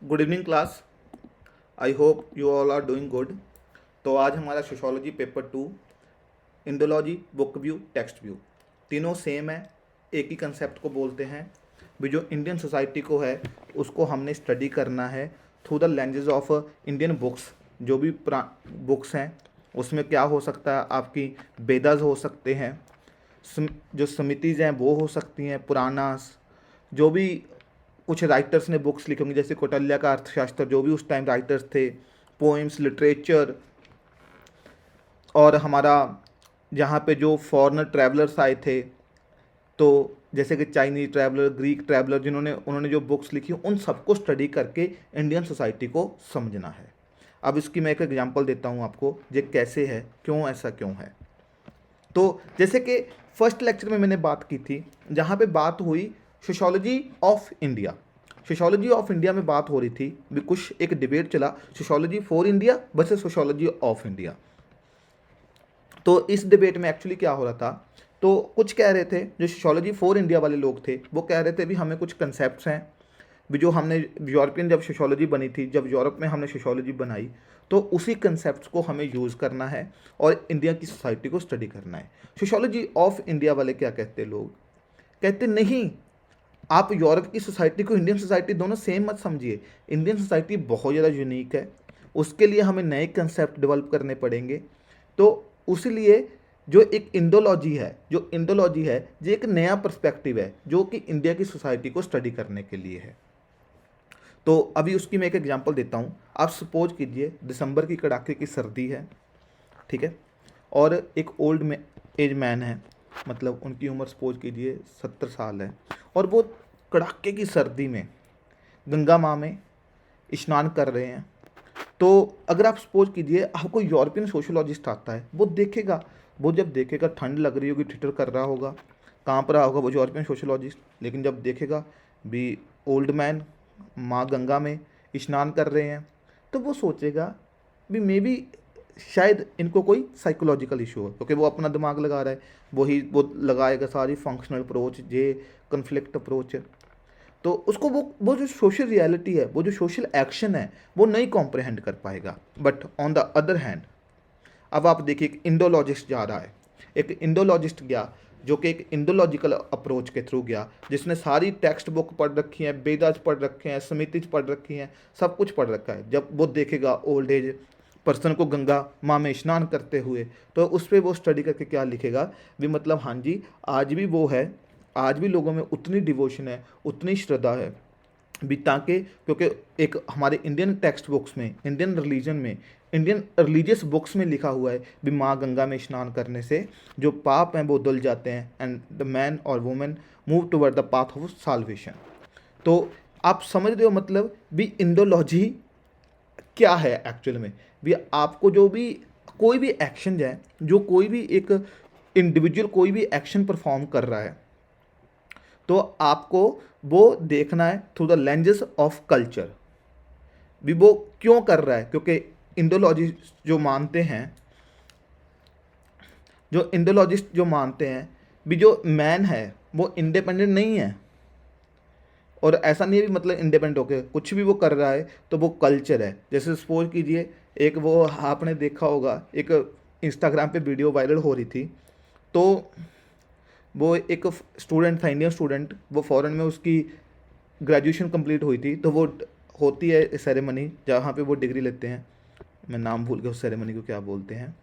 Good evening class. I hope you all are doing good. तो आज हमारा sociology paper 2, Indology, book view, text view, तीनों same है, एक ही कंसेप्ट को बोलते हैं। भी जो इंडियन सोसाइटी को है उसको हमने स्टडी करना है through the Lenz's of Indian books. जो भी बुक्स हैं उसमें क्या हो सकता है, आपकी वेदास हो सकते हैं, जो समितिज़ हैं वो हो सकती हैं, पुराणास, जो भी कुछ राइटर्स ने बुक्स लिखी होंगी, जैसे कौटिल्य का अर्थशास्त्र, जो भी उस टाइम राइटर्स थे, पोएम्स, लिटरेचर, और हमारा जहाँ पे जो फॉरेनर ट्रैवलर्स आए थे, तो जैसे कि चाइनीज ट्रैवलर, ग्रीक ट्रैवलर, जिन्होंने उन्होंने जो बुक्स लिखी उन सबको स्टडी करके इंडियन सोसाइटी को समझना है। अब इसकी मैं एक एग्जांपल देता हूँ आपको, ये कैसे है, क्यों ऐसा क्यों है। तो जैसे कि फर्स्ट लेक्चर में मैंने बात की थी, जहाँ पे बात हुई sociology of India. Sociology of India में बात हो रही थी, भी कुछ एक डिबेट चला, sociology for India versus sociology of India. तो इस डिबेट में एक्चुअली क्या हो रहा था, तो कुछ कह रहे थे, जो सोशोलॉजी फॉर इंडिया वाले लोग थे वो कह रहे थे भी हमें कुछ कंसेप्ट्स हैं, भी जो हमने यूरोपियन जब सोशोलॉजी बनी थी, जब यूरोप में हमने सोशोलॉजी बनाई, तो उसी कंसेप्ट्स को हमें यूज़ करना है और इंडिया की सोसाइटी को स्टडी करना है। सोशोलॉजी ऑफ इंडिया वाले क्या कहते हैं, लोग कहते नहीं, आप यूरोप की सोसाइटी को इंडियन सोसाइटी दोनों सेम मत समझिए। इंडियन सोसाइटी बहुत ज़्यादा यूनिक है, उसके लिए हमें नए कंसेप्ट डेवलप करने पड़ेंगे। तो उसीलिए जो एक इंडोलॉजी है, ये एक नया पर्सपेक्टिव है जो कि इंडिया की सोसाइटी को स्टडी करने के लिए है। तो अभी उसकी मैं एक एग्जांपल देता हूँ। आप सपोज कीजिए दिसंबर की कड़ाके की सर्दी है, ठीक है, और एक ओल्ड में एज मैन है, मतलब उनकी उम्र सपोज कीजिए 70 साल है, और वो कड़ाके की सर्दी में गंगा माँ में स्नान कर रहे हैं। तो अगर आप सपोज कीजिए आपको यूरोपियन सोशोलॉजिस्ट आता है, वो देखेगा, वो जब देखेगा ठंड लग रही होगी, ठिठुर कर रहा होगा, कांप रहा होगा वो यूरोपियन सोशोलॉजिस्ट, लेकिन जब देखेगा भी ओल्ड मैन माँ गंगा में स्नान कर रहे हैं, तो वो सोचेगा भी मे बी शायद इनको कोई साइकोलॉजिकल इशू हो, क्योंकि वो अपना दिमाग लगा रहा है, वो लगाएगा सारी फंक्शनल अप्रोच, जे कन्फ्लिक्ट अप्रोच। तो उसको वो जो सोशल रियलिटी है, वो जो सोशल एक्शन है, वो नहीं कॉम्प्रहेंड कर पाएगा। But on the other hand, अब आप देखिए एक इंडोलॉजिस्ट जा रहा है, एक इंडोलॉजिस्ट गया जो कि एक इंडोलॉजिकल अप्रोच के थ्रू गया, जिसने सारी टेक्स्ट बुक पढ़ रखी हैं, वेदास पढ़ रखे हैं, समितिज पढ़ रखी हैं, सब कुछ पढ़ रखा है। जब वो देखेगा ओल्ड एज पर्सन को गंगा माँ में स्नान करते हुए, तो उस पर वो स्टडी करके क्या लिखेगा भी, मतलब हाँ जी, आज भी वो है, आज भी लोगों में उतनी डिवोशन है, उतनी श्रद्धा है भी, ताकि क्योंकि एक हमारे इंडियन टेक्स्ट बुक्स में, इंडियन रिलीजन में, इंडियन रिलीजियस बुक्स में लिखा हुआ है भी माँ गंगा में स्नान करने से जो पाप हैं वो धुल जाते हैं, एंड द मैन और women move toward the path of solvation. तो आप समझ रहे हो, मतलब भी इंडोलॉजी क्या है एक्चुअल में। भी आपको जो भी कोई भी एक्शन है, जो कोई भी एक इंडिविजुअल कोई भी एक्शन परफॉर्म कर रहा है, तो आपको वो देखना है through the Lenz's of culture, भी वो क्यों कर रहा है। क्योंकि इंडोलॉजिस्ट जो मानते हैं भी जो मैन है वो इंडिपेंडेंट नहीं है, और ऐसा नहीं है भी मतलब इंडिपेंडेंट होके कुछ भी वो कर रहा है, तो वो कल्चर है। जैसे सपोज कीजिए, एक वो आपने देखा होगा, एक इंस्टाग्राम पे वीडियो वायरल हो रही थी, तो वो एक स्टूडेंट था, इंडियन स्टूडेंट, वो फॉरेन में उसकी ग्रेजुएशन कंप्लीट हुई थी, तो वो होती है सेरेमनी जहाँ पे वो डिग्री लेते हैं, मैं नाम भूल गया उस सेरेमनी को क्या बोलते हैं,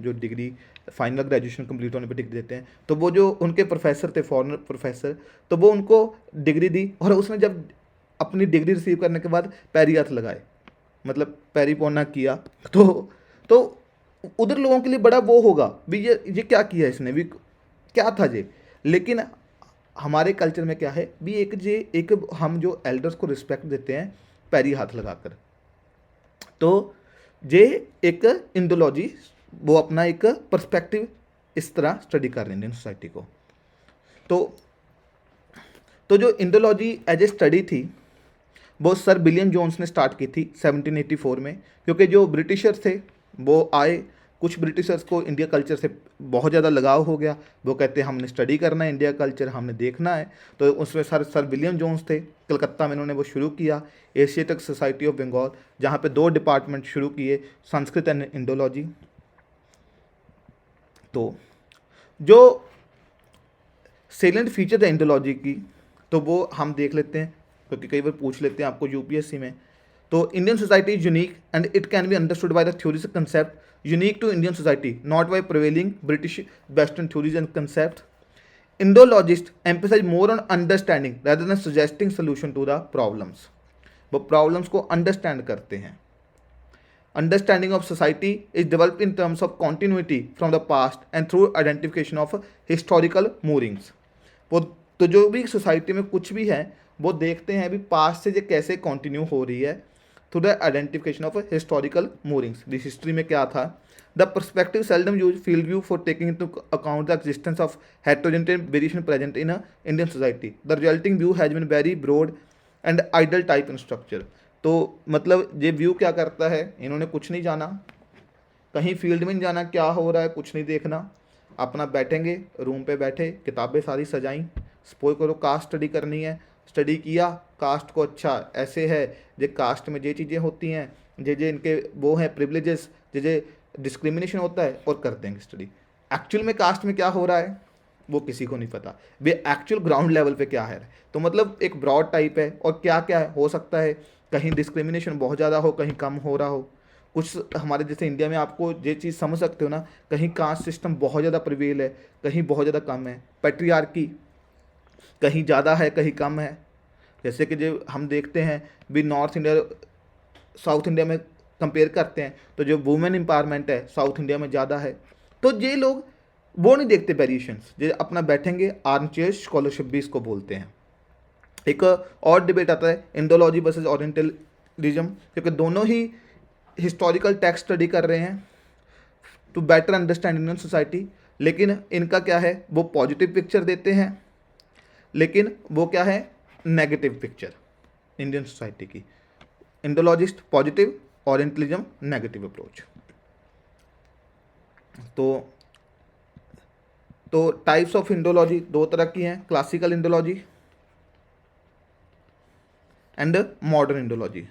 जो डिग्री फाइनल ग्रेजुएशन कंप्लीट होने पे डिग्री देते हैं। तो वो जो उनके प्रोफेसर थे, फॉरेनर प्रोफेसर, तो वो उनको डिग्री दी, और उसने जब अपनी डिग्री रिसीव करने के बाद पैरी हाथ लगाए, मतलब पैरी पौना किया, तो उधर लोगों के लिए बड़ा वो होगा भी, ये क्या किया इसने भी, क्या था ये। लेकिन हमारे कल्चर में क्या है भी, एक हम जो एल्डर्स को रिस्पेक्ट देते हैं पैरी हाथ लगाकर। तो ये एक इंडोलॉजी, वो अपना एक पर्सपेक्टिव इस तरह स्टडी कर रहे हैं इंडियन सोसाइटी को। तो जो इंडोलॉजी एज ए स्टडी थी, वो सर विलियम जोन्स ने स्टार्ट की थी 1784 में, क्योंकि जो ब्रिटिशर्स थे वो आए, कुछ ब्रिटिशर्स को इंडिया कल्चर से बहुत ज़्यादा लगाव हो गया, वो कहते हैं हमने स्टडी करना है इंडिया कल्चर, हमने देखना है। तो उसमें सर विलियम जोन्स थे, कलकत्ता में इन्होंने वो शुरू किया एशियाटिक सोसाइटी ऑफ बंगाल, जहाँ पे 2 डिपार्टमेंट शुरू किए, संस्कृत एंड इंडोलॉजी। तो जो सेलेंट फीचर है इंडोलॉजी की, तो वो हम देख लेते हैं, क्योंकि कई बार पूछ लेते हैं आपको यूपीएससी में। तो Indian society is unique and it can be understood by the theories concept unique to Indian society, not by prevailing British western theories and concept. Indologist emphasise more on understanding rather than suggesting solution to the problems. वो problems को understand करते हैं। Understanding of society is developed in terms of continuity from the past and through identification of historical moorings. वो तो जो भी society में कुछ भी है वो देखते हैं अभी पास्ट से ये कैसे कंटिन्यू हो रही है, through the identification of historical moorings. This history में क्या था, the perspective seldom use field view for taking into account the existence of heterogeneity variation present in Indian society. The resulting view has been very broad and ideal type in structure. तो मतलब ये view क्या करता है, इन्होंने कुछ नहीं जाना, कहीं फील्ड में नहीं जाना क्या हो रहा है, कुछ नहीं देखना, अपना बैठेंगे रूम पे बैठे, किताबें सारी सजाई, सपोज करो कास्ट स्टडी करनी है, स्टडी किया कास्ट को, अच्छा ऐसे है जे कास्ट में ये चीज़ें होती हैं, जे इनके वो हैं प्रिविलेजेस, जे डिस्क्रिमिनेशन होता है, और कर देंगे स्टडी। एक्चुअल में कास्ट में क्या हो रहा है वो किसी को नहीं पता, वे एक्चुअल ग्राउंड लेवल पे क्या है। तो मतलब एक ब्रॉड टाइप है, और क्या क्या हो सकता है, कहीं डिस्क्रिमिनेशन बहुत ज़्यादा हो, कहीं कम हो रहा हो। कुछ हमारे जैसे इंडिया में आपको ये चीज़ समझ सकते हो ना, कहीं कास्ट सिस्टम बहुत ज़्यादा प्रिवेल है, कहीं बहुत ज़्यादा कम है, पैट्रियार्की कहीं ज़्यादा है कहीं कम है। जैसे कि जो हम देखते हैं भी नॉर्थ इंडिया साउथ इंडिया में कंपेयर करते हैं, तो जो वुमेन एम्पावरमेंट है साउथ इंडिया में ज़्यादा है। तो ये लोग वो नहीं देखते वेरिएशंस, ये अपना बैठेंगे आर्मचेयर स्कॉलरशिप भी इसको बोलते हैं। एक और डिबेट आता है इंडोलॉजी वर्सेस ओरिएंटलिज्म, क्योंकि दोनों ही हिस्टोरिकल टेक्स्ट स्टडी कर रहे हैं to better understand Indian society, लेकिन इनका क्या है, वो पॉजिटिव पिक्चर देते हैं, लेकिन वो क्या है, नेगेटिव पिक्चर इंडियन सोसाइटी की। Indologist positive, orientalism negative approach. तो टाइप्स ऑफ इंडोलॉजी 2 तरह की हैं, classical Indology and modern Indology.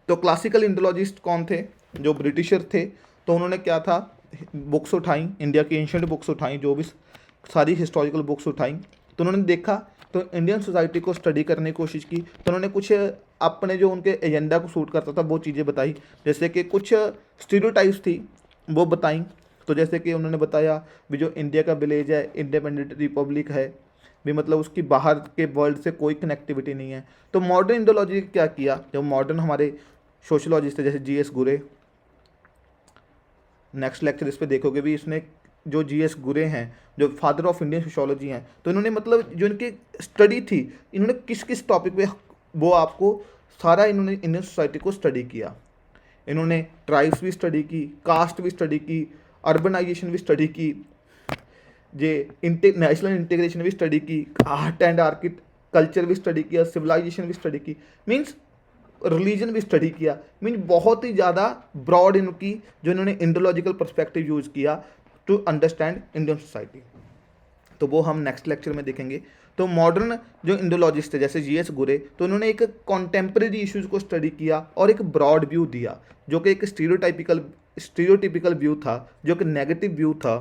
तो क्लासिकल इंडोलॉजिस्ट कौन थे, जो ब्रिटिशर थे, तो उन्होंने क्या था, बुक्स उठाई, इंडिया की एंशिएंट बुक्स उठाई, जो भी सारी हिस्टोरिकल बुक्स उठाई, तो उन्होंने देखा, तो इंडियन सोसाइटी को स्टडी करने की कोशिश की, तो उन्होंने कुछ अपने जो उनके एजेंडा को सूट करता था वो चीज़ें बताई। जैसे कि कुछ स्टीरियोटाइप्स थी वो बताई, तो जैसे कि उन्होंने बताया भी जो इंडिया का विलेज है इंडिपेंडेंट रिपब्लिक है, भी मतलब उसकी बाहर के वर्ल्ड से कोई कनेक्टिविटी नहीं है। तो मॉडर्न इंडोलॉजी क्या किया, जो मॉडर्न हमारे सोशोलॉजिस्ट है जैसे जीएस गुरे, नेक्स्ट लेक्चर इस पर देखोगे भी, इसने जो जीएस गुरे हैं जो फादर ऑफ इंडियन सोशोलॉजी हैं, तो इन्होंने मतलब जो इनकी स्टडी थी, इन्होंने किस किस टॉपिक पे वो आपको सारा इन्होंने इंडियन सोसाइटी को स्टडी किया। इन्होंने ट्राइब्स भी स्टडी की, कास्ट भी स्टडी की, अर्बनाइजेशन भी स्टडी की, जे नेशनल इंटीग्रेशन भी स्टडी की, आर्ट एंड आर्किट कल्चर भी स्टडी किया, सिविलाइजेशन भी स्टडी की, मीन्स रिलीजन भी स्टडी किया। मीन बहुत ही ज़्यादा ब्रॉड इनकी जो इन्होंने इंडोलॉजिकल पर्सपेक्टिव यूज़ किया टू अंडरस्टैंड इंडियन सोसाइटी, तो वो हम नेक्स्ट लेक्चर में देखेंगे। तो मॉडर्न जो इंडोलॉजिस्ट है जैसे जीएस गुरे, तो उन्होंने एक कॉन्टेम्प्रेरी इश्यूज़ को स्टडी किया और एक ब्रॉड व्यू दिया, जो कि एक स्टीरियोटिपिकल व्यू था, जो कि नेगेटिव व्यू था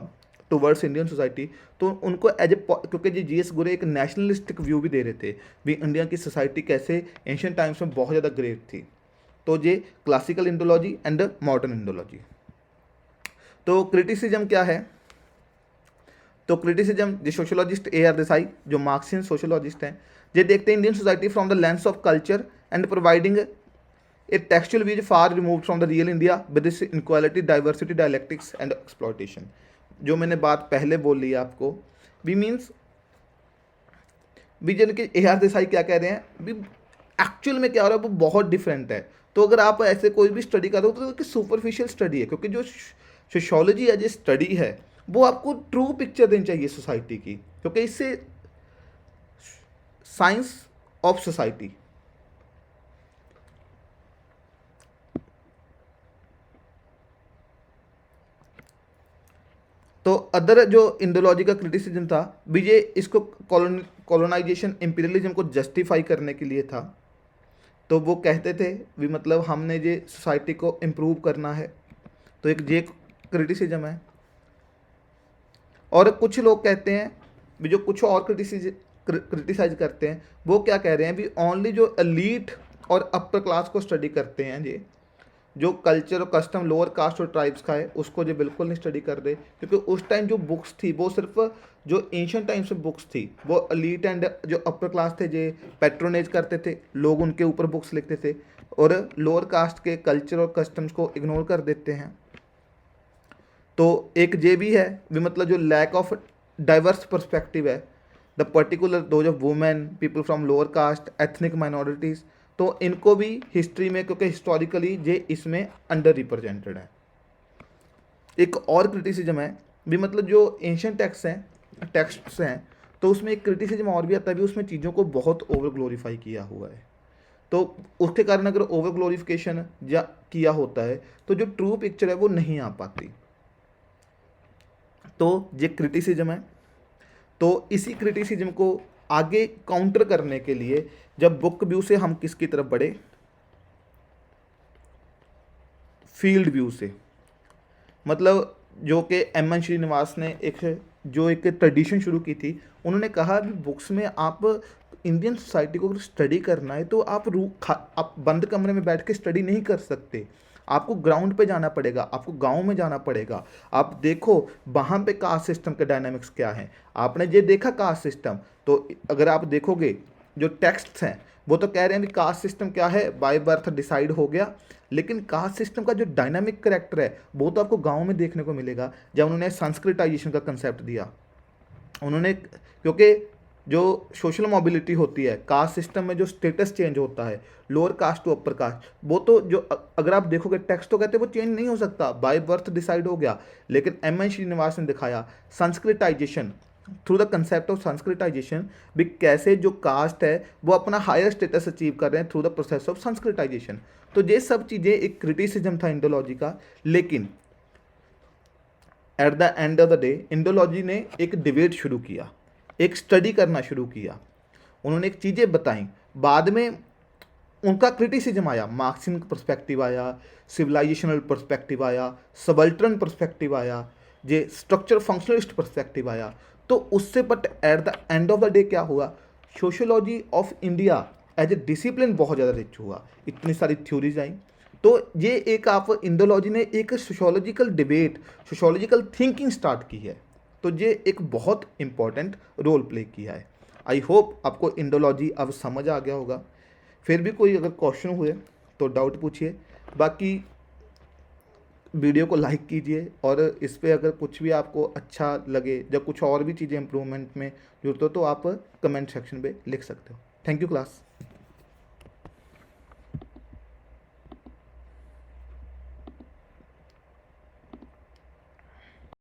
टुवर्ड्स इंडियन सोसाइटी। तो उनको एज ए, क्योंकि जी जीएस गुरे एक नेशनलिस्टिक व्यू भी दे रहे थे भी इंडिया की सोसाइटी कैसे एंशिएंट टाइम्स में बहुत ज़्यादा ग्रेट थी। तो ये classical Indology and modern Indology. तो क्रिटिसिज्म क्या है, तो क्रिटिसिज्म जो सोशोलॉजिस्ट AR देसाई जो मार्क्सियन सोशोलॉजिस्ट हैं, ये देखते हैं Indian society from the lens of culture and providing A textual view far remove from the real India with this inequality diversity dialectics and exploitation. जो मैंने बात पहले बोल ली है आपको भी, मीन्स भी जन के AR देसाई क्या कह रहे हैं भी, एक्चुअल में क्या हो रहा है वो बहुत डिफरेंट है। तो अगर आप ऐसे कोई भी स्टडी कर रहे हो तो सुपरफिशियल स्टडी है, क्योंकि जो सोशोलॉजी एज ए स्टडी है वो आपको ट्रू पिक्चर देनी चाहिए सोसाइटी की, क्योंकि इससे साइंस ऑफ सोसाइटी अदर जो इंडोलॉजी का क्रिटिसिज्म था भी ये इसको कॉलोनाइजेशन इंपीरियलिज्म को जस्टिफाई करने के लिए था। तो वो कहते थे भी मतलब हमने ये सोसाइटी को इम्प्रूव करना है, तो एक ये क्रिटिसिज्म है। और कुछ लोग कहते हैं भी जो कुछ और क्रिटिसाइज करते हैं वो क्या कह रहे हैं भी ओनली जो एलीट और अपर क्लास को स्टडी करते हैं ये, जो कल्चर और कस्टम लोअर कास्ट और ट्राइब्स का है उसको जो बिल्कुल नहीं स्टडी कर रहे, क्योंकि उस टाइम जो बुक्स थी वो सिर्फ जो एंशियंट टाइम्स में बुक्स थी वो एलीट एंड जो अपर क्लास थे जो पैट्रोनेज करते थे, लोग उनके ऊपर बुक्स लिखते थे और लोअर कास्ट के कल्चर और कस्टम्स को इग्नोर कर देते हैं। तो एक ये भी है भी मतलब जो लैक ऑफ डाइवर्स पर्सपेक्टिव है, द पर्टिकुलर दो जो women, people from lower caste, ethnic minorities, तो इनको भी हिस्ट्री में क्योंकि हिस्टोरिकली ये इसमें अंडर रिप्रेजेंटेड है। एक और क्रिटिसिज्म है भी मतलब जो एंशियंट टेक्स्ट्स हैं तो उसमें एक क्रिटिसिज्म और भी आता है भी उसमें चीज़ों को बहुत ओवर ग्लोरीफाई किया हुआ है, तो उसके कारण अगर ओवर ग्लोरिफिकेशन या किया होता है तो जो ट्रू पिक्चर है वो नहीं आ पाती। तो ये क्रिटिसिज्म है। तो इसी क्रिटिसिज्म को आगे काउंटर करने के लिए जब बुक व्यू से हम किसकी तरफ बढ़े, फील्ड व्यू से, मतलब जो कि एम.एन. श्रीनिवास ने एक ट्रेडिशन शुरू की थी। उन्होंने कहा कि बुक्स में आप इंडियन सोसाइटी को अगर स्टडी करना है तो आप बंद कमरे में बैठ के स्टडी नहीं कर सकते, आपको ग्राउंड पे जाना पड़ेगा, आपको गांव में जाना पड़ेगा। आप देखो वहाँ पे कास्ट सिस्टम के डायनामिक्स क्या हैं, आपने ये देखा कास्ट सिस्टम, तो अगर आप देखोगे जो टेक्स्ट्स हैं वो तो कह रहे हैं कि कास्ट सिस्टम क्या है, बाय बर्थ डिसाइड हो गया, लेकिन कास्ट सिस्टम का जो डायनामिक करेक्टर है वो तो आपको गांव में देखने को मिलेगा। जब उन्होंने संस्कृताइजेशन का कंसेप्ट दिया, उन्होंने क्योंकि जो सोशल मोबिलिटी होती है कास्ट सिस्टम में, जो स्टेटस चेंज होता है lower caste to upper caste, वो तो जो अगर आप देखोगे टेक्स्ट तो कहते हैं वो चेंज नहीं हो सकता, बाय बर्थ डिसाइड हो गया। लेकिन एम.एन. श्रीनिवास ने दिखाया Sanskritisation through the concept of Sanskritisation भी कैसे जो कास्ट है वो अपना हायर स्टेटस अचीव कर रहे हैं through the process of Sanskritisation. तो ये सब चीज़ें एक क्रिटिसिज्म था इंडोलॉजी का। लेकिन eight the end of the day Indology ने एक डिबेट शुरू किया, एक स्टडी करना शुरू किया, उन्होंने एक चीज़ें बताई, बाद में उनका क्रिटिसिज्म आया, मार्क्सियन पर्सपेक्टिव आया, सिविलाइजेशनल पर्सपेक्टिव आया, सबल्टरन पर्सपेक्टिव आया, जे स्ट्रक्चर फंक्शनलिस्ट पर्सपेक्टिव आया। तो उससे but at the end of the day क्या हुआ, sociology of India as a discipline बहुत ज़्यादा रिच हुआ, इतनी सारी थ्योरीज आई। तो ये एक आप इंडोलॉजी ने एक sociological debate, sociological thinking start की है, तो ये एक बहुत इंपॉर्टेंट रोल प्ले किया है। आई होप आपको इंडोलॉजी अब समझ आ गया होगा। फिर भी कोई अगर क्वेश्चन हुए तो डाउट पूछिए, बाकी वीडियो को लाइक कीजिए, और इस पे अगर कुछ भी आपको अच्छा लगे या कुछ और भी चीज़ें इम्प्रूवमेंट में जरूरत हो तो आप कमेंट सेक्शन पे लिख सकते हो। Thank you class.